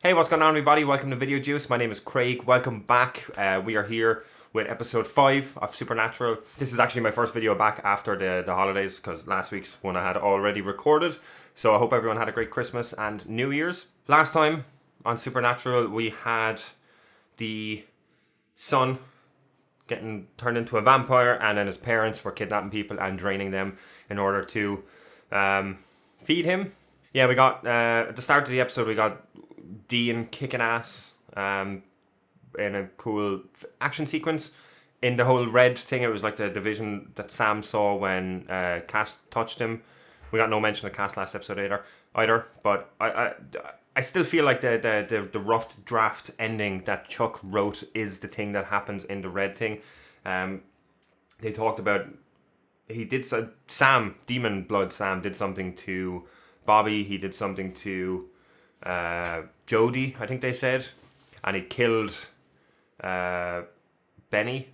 Hey, what's going on, everybody? Welcome to Video Juice. My name is Craig. Welcome back. We are here with episode 5 of Supernatural. This is actually my first video back after the holidays, because last week's one I had already recorded. So I hope everyone had a great Christmas and New Year's. Last time on Supernatural, we had the son getting turned into a vampire, and then his parents were kidnapping people and draining them in order to feed him. Yeah, we got, at the start of the episode, we got Dean kicking ass in a cool action sequence. In the whole red thing, it was like the vision that Sam saw when Cass touched him. We got no mention of Cass last episode either, but I still feel like the rough draft ending that Chuck wrote is the thing that happens in the red thing. They talked about, Sam, Demon Blood Sam, did something to Bobby, he did something to Jody, I think they said, and he killed Benny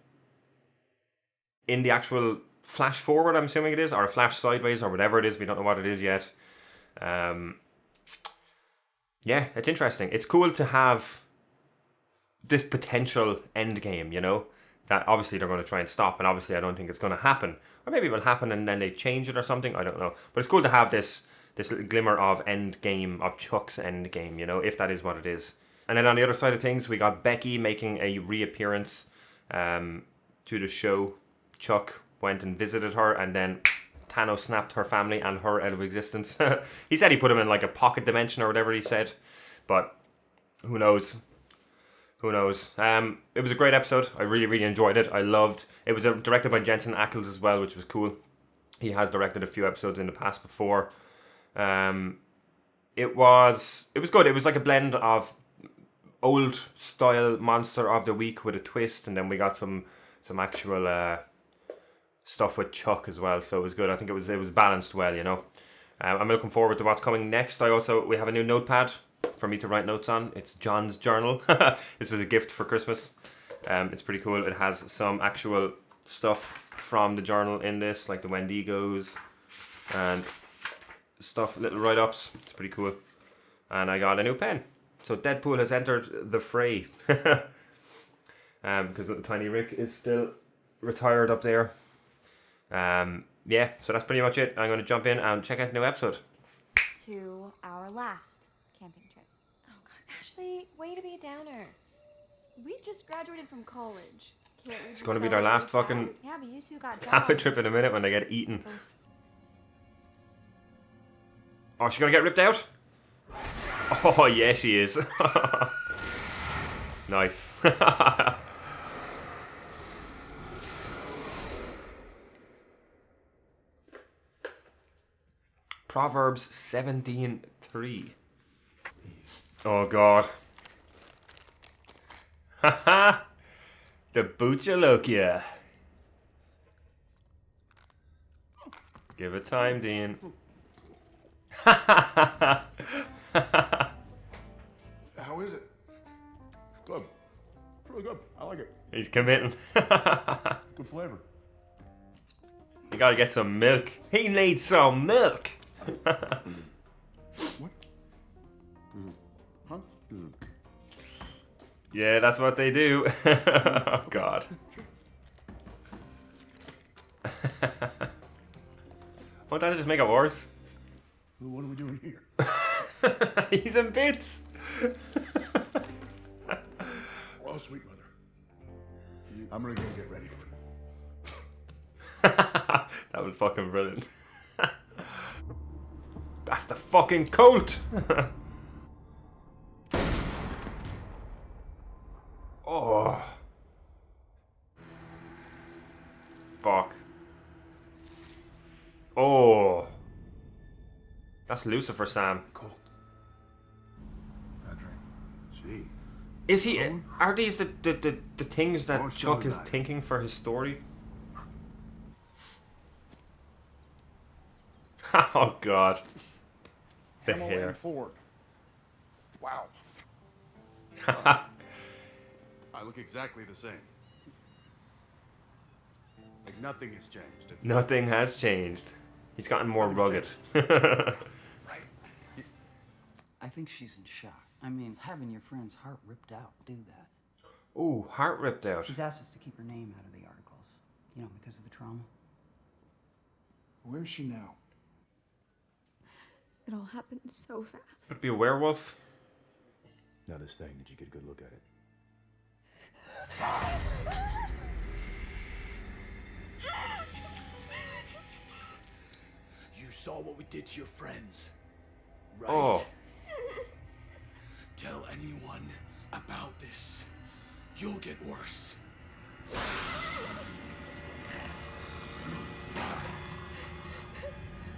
in the actual flash forward, I'm assuming it is, or flash sideways, or whatever it is. We don't know what it is yet. Yeah, it's interesting. It's cool to have this potential end game, you know, that obviously they're going to try and stop, and obviously I don't think it's going to happen, or maybe it will happen and then they change it or something, I don't know, but it's cool to have this little glimmer of end game, of Chuck's end game, you know, if that is what it is. And then on the other side of things, we got Becky making a reappearance to the show. Chuck went and visited her, and then Thanos snapped her family and her out of existence. He said he put him in like a pocket dimension or whatever he said, but who knows? Who knows? It was a great episode. I really enjoyed it. I loved it. Was directed by Jensen Ackles as well, which was cool. He has directed a few episodes in the past before. It was good. It was like a blend of old style Monster of the Week with a twist, and then we got some actual stuff with Chuck as well, so it was good. I think it was balanced well, you know. I'm looking forward to what's coming next. We have a new notepad for me to write notes on. It's John's journal. This was a gift for Christmas. It's pretty cool. It has some actual stuff from the journal in this, like the Wendigos and stuff, little write-ups. It's pretty cool. And I got a new pen. So Deadpool has entered the fray. Because little tiny Rick is still retired up there. Yeah, so that's pretty much it. I'm going to jump in and check out the new episode. To our last camping trip. Oh god, Ashley, way to be a downer. We just graduated from college. It's going to be their last fucking yeah, but you two got camping trip in a minute when they get eaten. Oh, she's going to get ripped out? Oh, yeah, she is. Nice. Proverbs 17:3. Oh, God. Haha. The Butchalokia. Give it time, Dean. How is it? Good. It's really good. I like it. He's committing. Good flavor. You gotta get some milk. He needs some milk. What? Huh? Yeah, that's what they do. Oh, God. Won't that just make it worse? What are we doing here? He's in bits. Oh, sweet mother. I'm gonna go get ready for That was fucking brilliant. That's the fucking Colt. Oh. Fuck. Oh. That's Lucifer, Sam. Colt. Adrian. See. Is he? Are these the things that What's Chuck going is on? thinking for his story? Oh, God. The Hamill hair. and Ford. Wow. I look exactly the same. Like nothing has changed. It's Nothing has changed. He's gotten more rugged. I think she's in shock. I mean, having your friend's heart ripped out, do that. Ooh, heart ripped out. She's asked us to keep her name out of the articles, you know, because of the trauma. Where's she now? It all happened so fast. Could be a werewolf. Now this thing, did you get a good look at it? You saw what we did to your friends, right? Oh. Tell anyone about this. You'll get worse.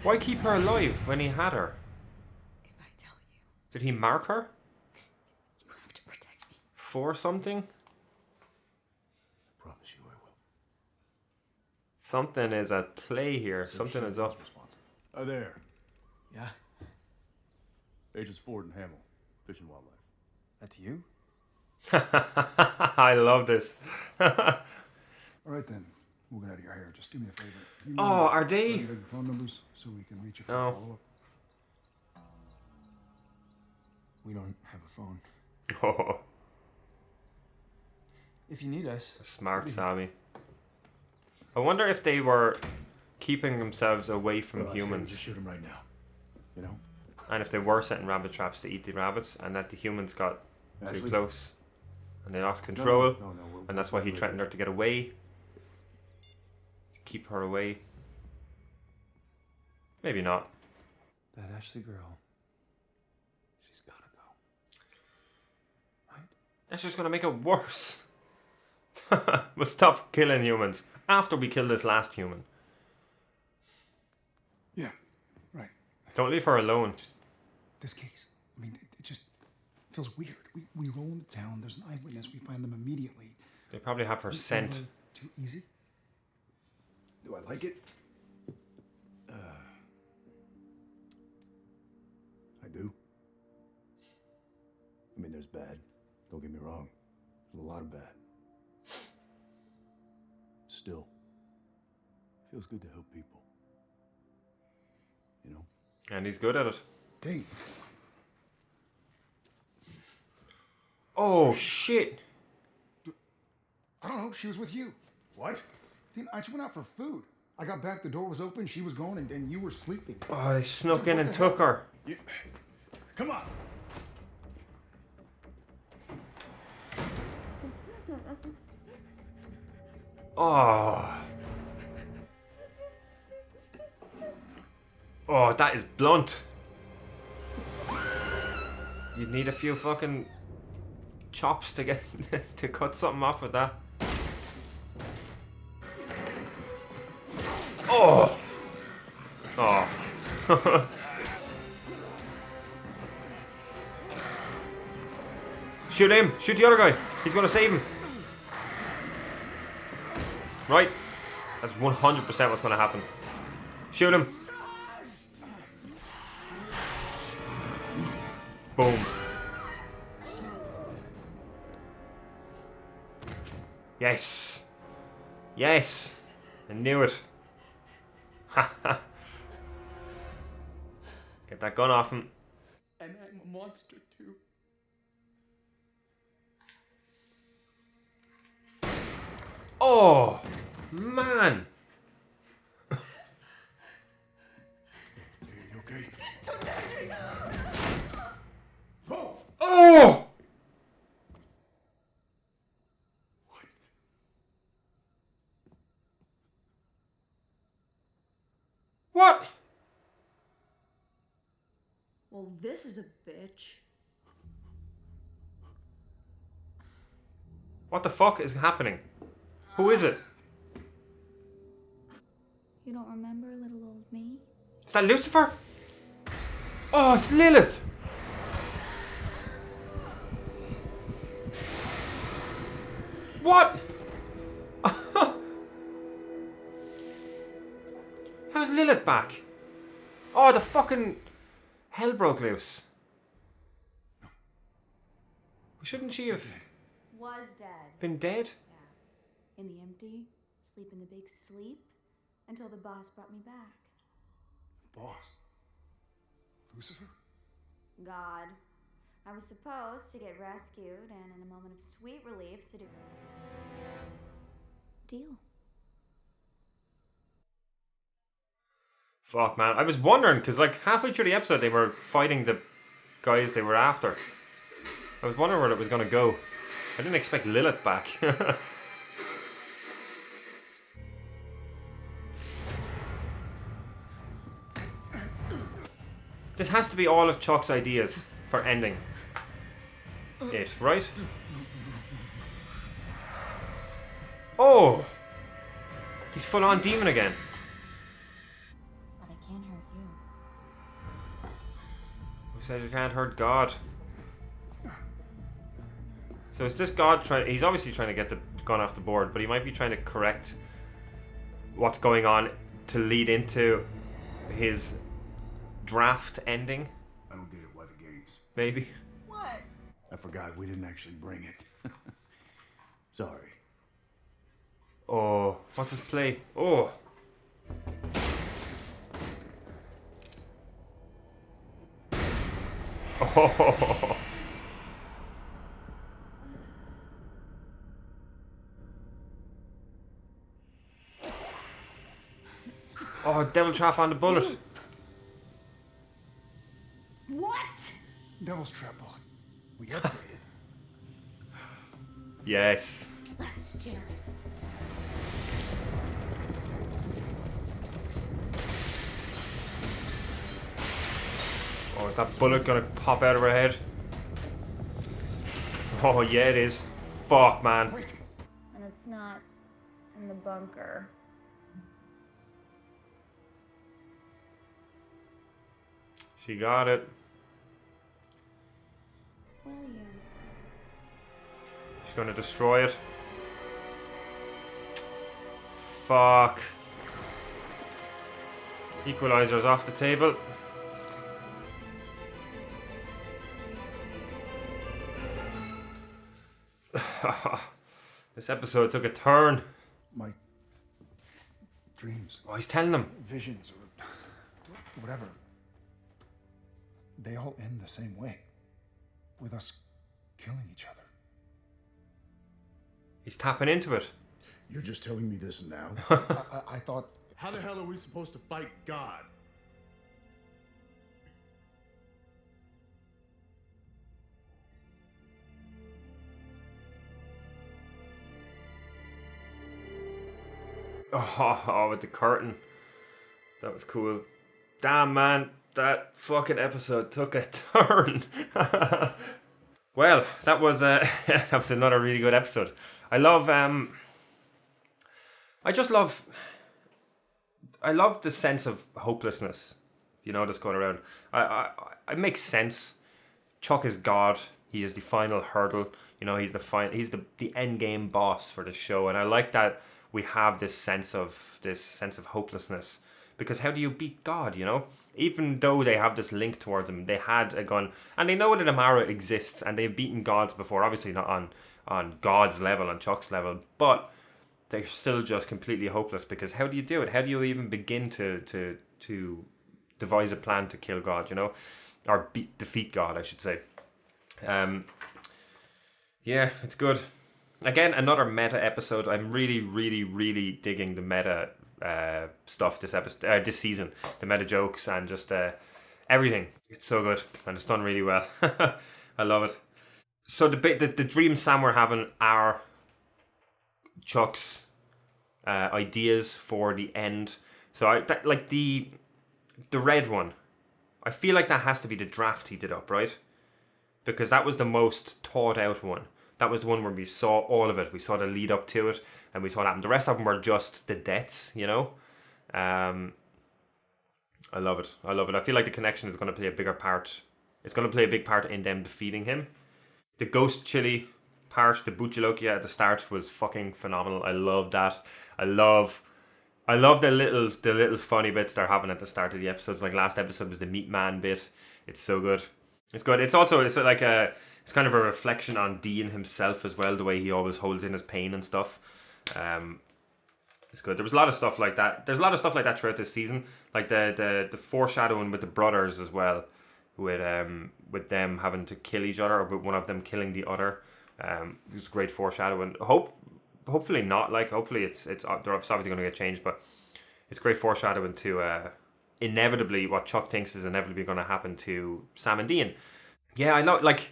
Why keep her alive when he had her? If I tell you, Did he mark her? you have to protect me. For something? Promise you I will. Something is at play here. Something is up. Responsive. Oh, there. Yeah? Agents Ford and Hamill, Fish and Wildlife. That's you? I love this. All right then, we'll get out of your hair. Just do me a favor. You Oh, are they? the phone numbers so we can reach you for No. a follow-up. We don't have a phone. Oh, If you need us. smart Sammy. I wonder if they were keeping themselves away from Well, I say humans. just shoot him right now. You know? And if they were setting rabbit traps to eat the rabbits and that the humans got too Ashley? close and they lost control, No, and that's why he threatened her to get away. To keep her away. Maybe not. That Ashley girl. She's gotta go. Right? That's just gonna make it worse. We'll stop killing humans after we kill this last human. Yeah, right. Don't leave her alone. This case, I mean, it just feels weird. We roll into town, there's an eyewitness, we find them immediately. They probably have her Is it scent. too easy? Do I like it? I do. I mean, there's bad. Don't get me wrong. There's a lot of bad. Still, feels good to help people. You know? And he's good at it. Dave, Oh shit! I don't know, she was with you. What? She went out for food. I got back, the door was open, she was gone, and you were sleeping. Oh, they snuck in What and the took hell? her. You... Come on! Oh. Oh, that is blunt. You'd need a few fucking chops to get to cut something off with that. Oh. Oh. Shoot him! Shoot the other guy! He's gonna save him! Right? That's 100% what's gonna happen. Shoot him! Boom. Yes! Yes! I knew it. Get that gun off him. And I'm a monster too. Oh! Man! You okay? Don't touch me! Whoa! Oh! What? Well, this is a bitch. What the fuck is happening? Who is it? You don't remember little old me? Is that Lucifer? Oh, it's Lilith! What? How's Lilith back? Oh, the fucking hell broke loose. Shouldn't she have Was dead. been dead? Yeah. In the empty, sleep in the big sleep, until the boss brought me back. Boss. Lucifer? God. I was supposed to get rescued, and in a moment of sweet relief, seduce. Deal. Fuck, man. I was wondering, because like halfway through the episode they were fighting the guys they were after. I was wondering where it was going to go. I didn't expect Lilith back. This has to be all of Chuck's ideas for ending it, right? Oh! He's full on demon again. But I can't hurt you. Who says you can't hurt God? So is this God trying... He's obviously trying to get the gun off the board, but he might be trying to correct what's going on to lead into his draft ending. I don't get it. Why the games? Maybe. What? I forgot we didn't actually bring it. Sorry. Oh, what's his play? Oh. Oh. Oh, devil trap on the bullet. What? Devil's trap bullet. We upgraded. Yes. Less generous. Oh, is that bullet gonna pop out of her head? Oh, yeah, it is. Fuck, man. Wait. And it's not in the bunker. She got it. William. She's gonna destroy it. Fuck. Equalizer's off the table. This episode took a turn. My dreams, Oh, he's telling them. visions, or whatever, they all end the same way. With us killing each other. He's tapping into it. You're just telling me this now? I thought How the hell are we supposed to fight God? Oh, with the curtain. That was cool. Damn, man. That fucking episode took a turn. Well, that was that was another really good episode. I love I just love the sense of hopelessness, you know, that's going around. I it makes sense. Chuck is God. He is the final hurdle. You know, he's the end game boss for the show, and I like that we have this sense of hopelessness, because how do you beat God, you know? Even though they have this link towards him, they had a gun, and they know that Amara exists, and they've beaten gods before, obviously not on God's level, on Chuck's level, but they're still just completely hopeless, because how do you do it? How do you even begin to devise a plan to kill God, you know? Or defeat God, I should say. Yeah, it's good. Again, another meta episode. I'm really, really, really digging the meta stuff this season. The meta jokes and just everything. It's so good and it's done really well. I love it. So the dreams Sam were having are Chuck's ideas for the end. So the red one. I feel like that has to be the draft he did up, right? Because that was the most thought out one. That was the one where we saw all of it. We saw the lead up to it, and we saw that. And the rest of them were just the deaths, you know. I love it. I love it. I feel like the connection is going to play a bigger part. It's going to play a big part in them defeating him. The ghost chili part, the Buchalokia at the start was fucking phenomenal. I love that. I love the little funny bits they're having at the start of the episodes. Like last episode was the meat man bit. It's so good. It's good. It's kind of a reflection on Dean himself as well, the way he always holds in his pain and stuff. It's good. There was a lot of stuff like that. There's a lot of stuff like that throughout this season. Like the foreshadowing with the brothers as well with them having to kill each other, or with one of them killing the other. It was great foreshadowing. Hopefully not. Like, hopefully it's they're obviously going to get changed, but it's great foreshadowing to inevitably what Chuck thinks is inevitably going to happen to Sam and Dean. Yeah, I know. Like,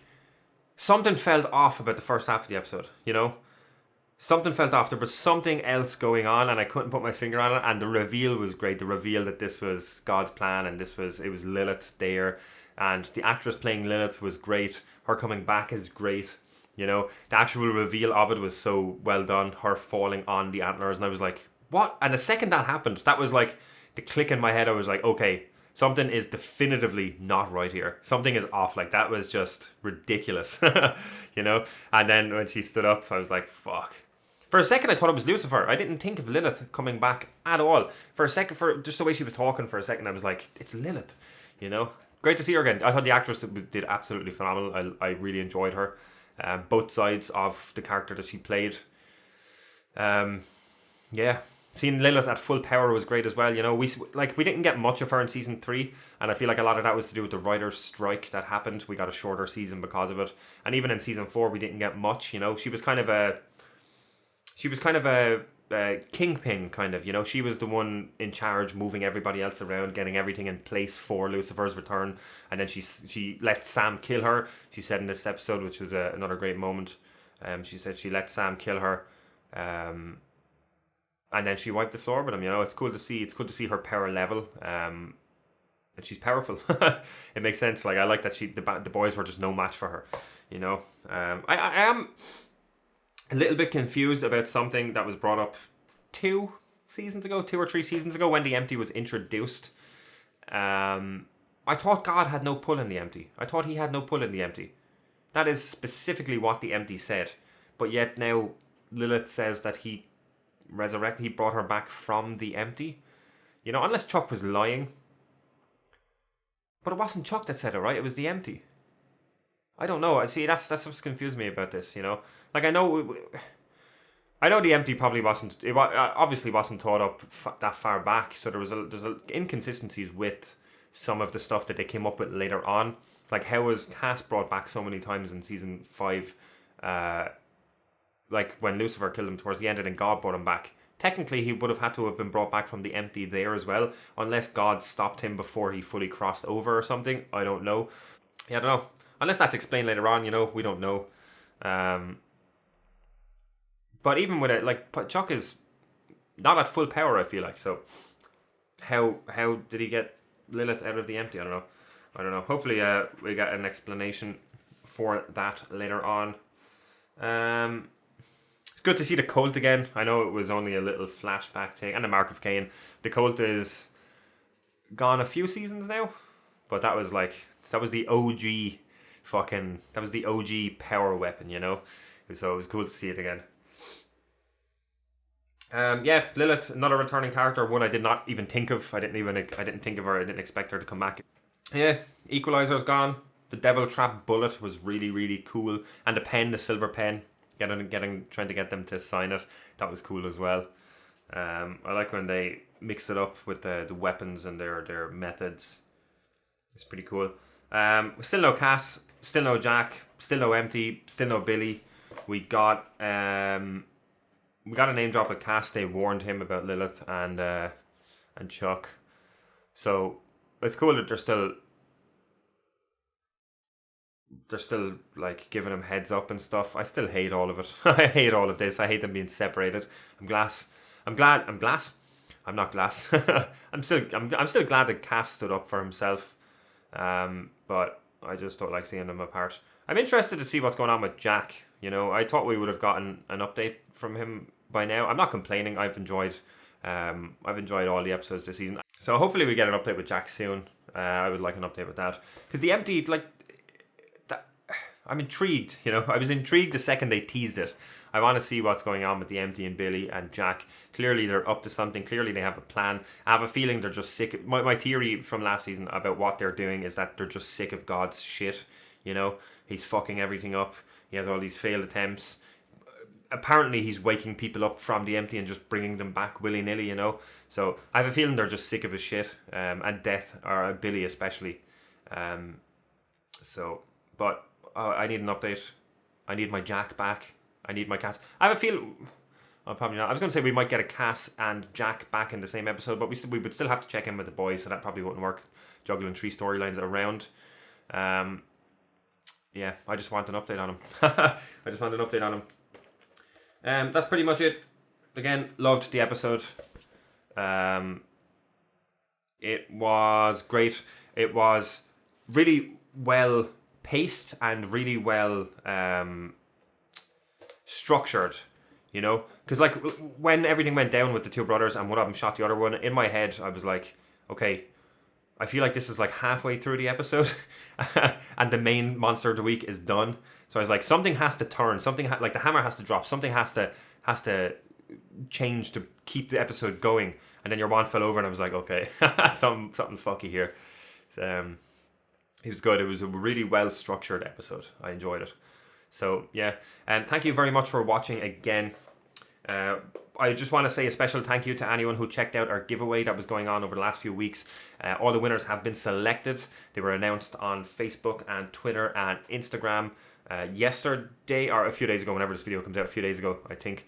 something felt off about the first half of the episode. You know, something felt off. There was something else going on, and I couldn't put my finger on it. And the reveal was great. The reveal that this was God's plan, and it was Lilith there, and the actress playing Lilith was great. Her coming back is great. You know, the actual reveal of it was so well done. Her falling on the antlers, and I was like, what? And the second that happened, that was like the click in my head. I was like, okay, something is definitively not right here. Something is off. Like, that was just ridiculous. You know? And then when she stood up, I was like, fuck. For a second, I thought it was Lucifer. I didn't think of Lilith coming back at all. For a second, for just the way she was talking for a second, I was like, it's Lilith. You know? Great to see her again. I thought the actress did absolutely phenomenal. I really enjoyed her. Both sides of the character that she played. Yeah, seeing Lilith at full power was great as well. You know, we didn't get much of her in season 3, and I feel like a lot of that was to do with the writer's strike that happened. We got a shorter season because of it, and even in season 4, we didn't get much. You know, she was kind of a kingpin, kind of. You know, she was the one in charge, moving everybody else around, getting everything in place for Lucifer's return, and then she let Sam kill her. She said in this episode, which was another great moment. She said she let Sam kill her, and then she wiped the floor with him. You know, it's cool to see. It's good to see her power level. And she's powerful. It makes sense. Like, I like that the boys were just no match for her. You know, I am a little bit confused about something that was brought up 2 or 3 seasons ago when the empty was introduced. I thought God had no pull in the empty. I thought he had no pull in the empty. That is specifically what the empty said. But yet now Lilith says that he brought her back from the empty. You know, unless Chuck was lying. But it wasn't Chuck that said it, right? It was the empty. I don't know. See, that's what's confused me about this, you know? Like, I know the empty probably obviously wasn't thought up that far back, so there's inconsistencies with some of the stuff that they came up with later on. Like, how was Cass brought back so many times in season 5? Like, when Lucifer killed him towards the end and then God brought him back. Technically, he would have had to have been brought back from the empty there as well, unless God stopped him before he fully crossed over or something. I don't know. Yeah, I don't know. Unless that's explained later on, you know, we don't know. But even with it, like, Chuck is not at full power, I feel like. So, how did he get Lilith out of the empty? I don't know. Hopefully, we get an explanation for that later on. It's good to see the cult again. I know it was only a little flashback thing, and the Mark of Cain. The cult is gone a few seasons now, but that was the OG power weapon, you know. So it was cool to see it again. Yeah, Lilith, another returning character, one I did not even think of. I didn't think of her. I didn't expect her to come back. Yeah, Equalizer's gone. The Devil Trap bullet was really, really cool, and the silver pen, trying to get them to sign it. That was cool as well. I like when they mixed it up with the weapons and their methods. It's pretty cool. Still no Cass, still no Jack, still no Empty, still no Billy. We got a name drop at Cass. They warned him about Lilith and Chuck. So it's cool that they're still like giving him heads up and stuff. I still hate all of it. I hate all of this. I hate them being separated. I'm glass. I'm not glass. I'm still glad that Cass stood up for himself. But I just don't like seeing them apart. I'm interested to see what's going on with Jack. You know, I thought we would have gotten an update from him by now. I'm not complaining. I've enjoyed all the episodes this season. So hopefully we get an update with Jack soon. I would like an update with that, because the empty, like, that, I'm intrigued. You know, I was intrigued the second they teased it. I want to see what's going on with the empty and Billy and Jack. Clearly they're up to something. Clearly they have a plan. I have a feeling they're just sick. My theory from last season about what they're doing is that they're just sick of God's shit. You know, he's fucking everything up. He has all these failed attempts. Apparently he's waking people up from the empty and just bringing them back willy-nilly, you know. So I have a feeling they're just sick of his shit. And Death, or Billy especially. So, but I need an update. I need my Jack back. I need my Cass. I have a feel. Oh, probably not. I was going to say we might get a Cass and Jack back in the same episode, but we would still have to check in with the boys, so that probably wouldn't work. Juggling 3 storylines around. Yeah, I just want an update on him. I just want an update on him. That's pretty much it. Again, loved the episode. It was great. It was really well paced and really well structured, you know, because like when everything went down with the 2 brothers and one of them shot the other one, in my head I was like, okay, I feel like this is like halfway through the episode and the main monster of the week is done. So I was like, something has to turn, something like the hammer has to drop, something has to change to keep the episode going. And then your wand fell over and I was like, okay, something's fucky here. It was good. It was a really well structured episode. I enjoyed it. So yeah, and thank you very much for watching again. I just want to say a special thank you to anyone who checked out our giveaway that was going on over the last few weeks. All the winners have been selected. They were announced on Facebook and Twitter and Instagram yesterday, or a few days ago, whenever this video comes out, a few days ago, I think.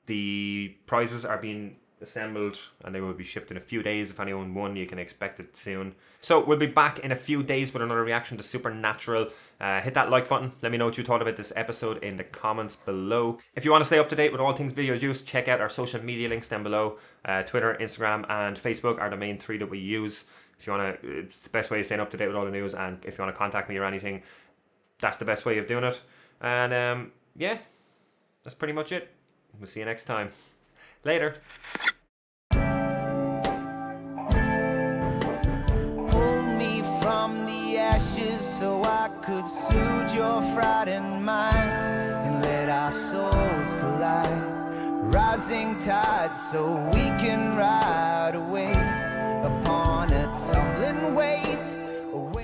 The prizes are being assembled and they will be shipped in a few days. If anyone won, you can expect it soon. So we'll be back in a few days with another reaction to Supernatural. Hit that like button. Let me know what you thought about this episode in the comments below. If you want to stay up to date with all things Video Juice, check out our social media links down below. Twitter, Instagram and Facebook are the main 3 that we use. If you want to, it's the best way of staying up to date with all the news, and if you want to contact me or anything, that's the best way of doing it. And yeah, that's pretty much it. We'll see you next time. Later. Pull me from the ashes so I could soothe your frightened mind and let our souls collide. Rising tide so we can rise.